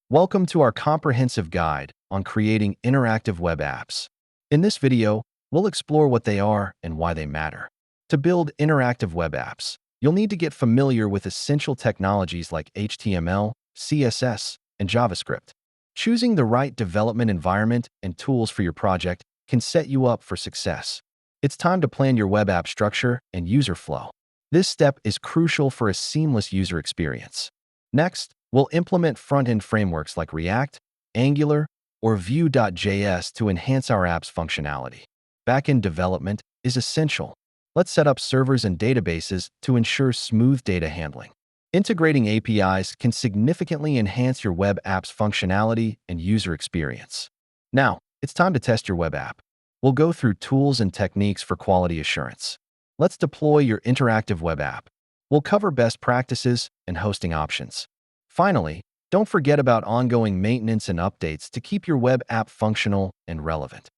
Welcome to our comprehensive guide on creating interactive web apps. In this video, we'll explore what they are and why they matter. To build interactive web apps, you'll need to get familiar with essential technologies like HTML, CSS, and JavaScript. Choosing the right development environment and tools for your project can set you up for success. It's time to plan your web app structure and user flow. This step is crucial for a seamless user experience. Next, we'll implement front-end frameworks like React, Angular, or Vue.js to enhance our app's functionality. Back-end development is essential. Let's set up servers and databases to ensure smooth data handling. Integrating APIs can significantly enhance your web app's functionality and user experience. Now, it's time to test your web app. We'll go through tools and techniques for quality assurance. Let's deploy your interactive web app. We'll cover best practices and hosting options. Finally, don't forget about ongoing maintenance and updates to keep your web app functional and relevant.